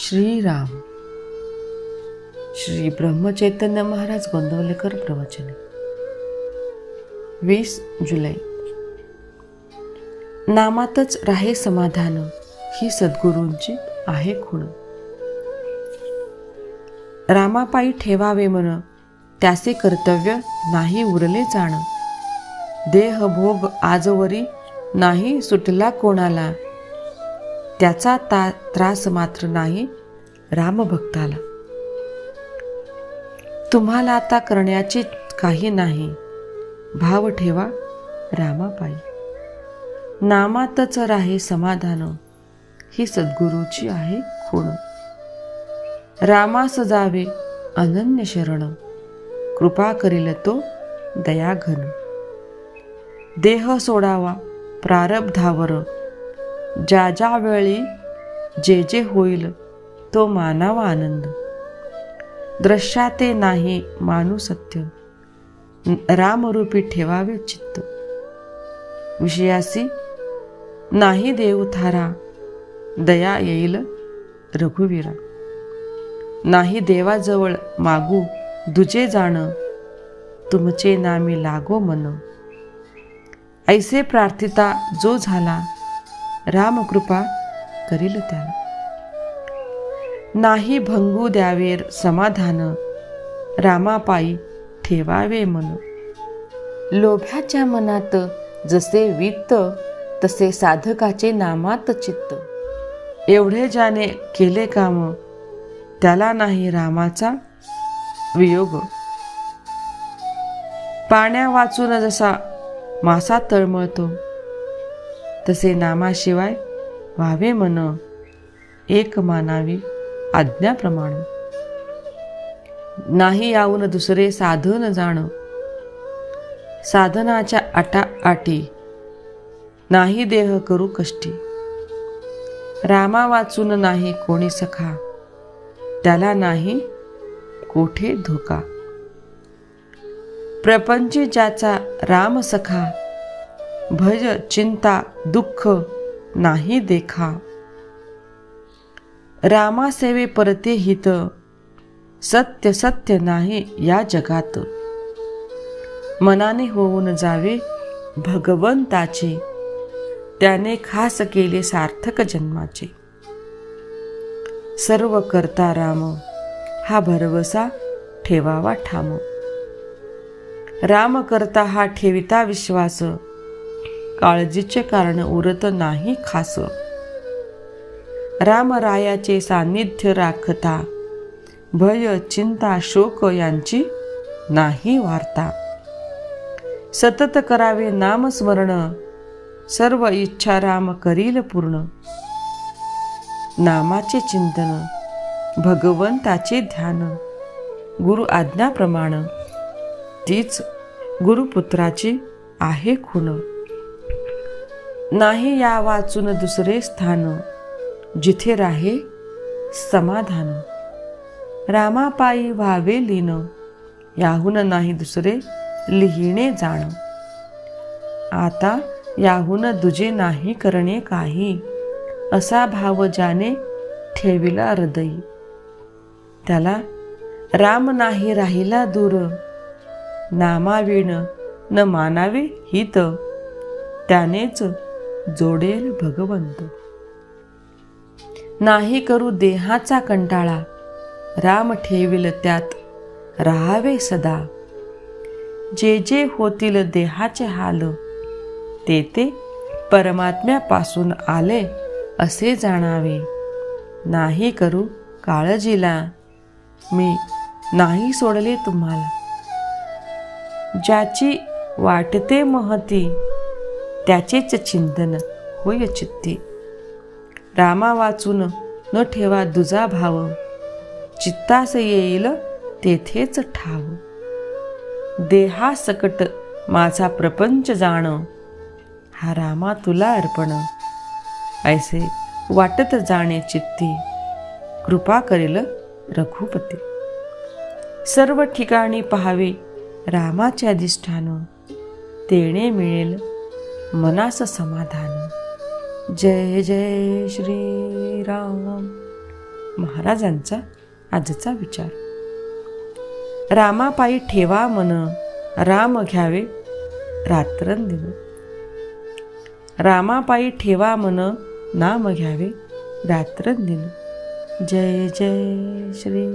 श्रीराम. श्री ब्रह्मचैतन्य महाराज गोंदवलेकर प्रवचने. 20 जुलै. नामातच राहे समाधान, ही सद्गुरूंची आहे खूण. रामापायी ठेवावे मन, त्याचे कर्तव्य नाही उरले जाण. देह भोग आजवरी नाही सुटला कोणाला, त्याचा त्रास मात्र नाही रामभक्ताला. तुम्हाला आता करण्याचे काही नाही, भाव ठेवा रामापायी. नामातच राहे समाधान, ही सद्गुरूची आहे खूण. रामास जावे अनन्य शरण, कृपा करील तो दयाघन. देह सोडावा प्रारब्धावर, ज्या ज्या वेळी जे जे होईल तो मानावा आनंद. दृश्याते नाही मानू सत्य, रामरूपी ठेवावे चित्त. विषयासी नाही देव थारा, दया येईल रघुवीरा. नाही देवाजवळ मागू दुजे जाण, तुमचे नामी लागो मन. ऐसे प्रार्थिता जो झाला, रामकृपा करील त्याला. नाही भंगू द्यावे समाधान, रामापायी ठेवावे मन. लोभ्याच्या मनात जसे वित्त, तसे साधकाचे नामात चित्त. एवढे ज्याने केले काम, त्याला नाही रामाचा वियोग. पाण्या वाचून जसा मासा तळमळतो, तसे नामाशिवाय व्हावे मन. एक मानावी आज्ञाप्रमाणे. नाही याहून दुसरे साधन जाण, साधनाच्या आटी नाही देह करू कष्टी. रामा वाचून नाही कोणी सखा, त्याला नाही कोठे धोका. प्रपंची ज्याचा राम सखा, भज चिंता दुःख नाही देखा. रामा सेवे परते हित, सत्य सत्य नाही या जगात. मनाने होऊन जावे भगवंताचे, त्याने खास केले सार्थक जन्माचे. सर्व करता राम, हा भरवसा ठेवावा ठाम. राम करता हा ठेविता विश्वास, काळजीचे कारण उरत नाही खास. रामरायाचे सान्निध्य राखता, भय चिंता शोक यांची नाही वार्ता. सतत करावे नामस्मरण, सर्व इच्छा राम करील पूर्ण. नामाचे चिंतन, भगवंताचे ध्यान, गुरु आज्ञाप्रमाण, तीच गुरुपुत्राची आहे खूण. नाही या वाचून दुसरे स्थान, जिथे राहे समाधान. रामापायी व्हावे लीन, याहून नाही दुसरे लिहिणे जाण. आता याहून दुजे नाही करणे काही, असा भाव ज्याने ठेविला हृदयी. त्याला राम नाही राहिला दूर, नामाविण न मानावे हित. त्यानेच जोडेल भगवंत. नाही करू देहाचा कंटाळा, राम ठेविल त्यात राहावे सदा. जे जे होतील देहाचे हाल, ते ते परमात्म्यापासून आले असे जाणावे. नाही करू काळजीला, मी नाही सोडले तुम्हाला. ज्याची वाटते महती, त्याचेच चिंतन होय चित्ती. रामा वाचून न ठेवा दुजा भाव, चित्तास येईल तेथेच ठाव. देहा सकट माझा प्रपंच जाण, हा रामा तुला अर्पण. ऐसे वाटत जाणे चित्ती, कृपा करेल रघुपती. सर्व ठिकाणी पहावे रामाचे अधिष्ठान, तेणे मिळेल मनास समाधान. जय जय श्री राम. महाराजांचा आजचा विचार. रामापायी ठेवा मन, राम घ्यावे रात्रंदिन. रामापायी ठेवा मन, नाम घ्यावे रात्रंदिन. जय जय श्री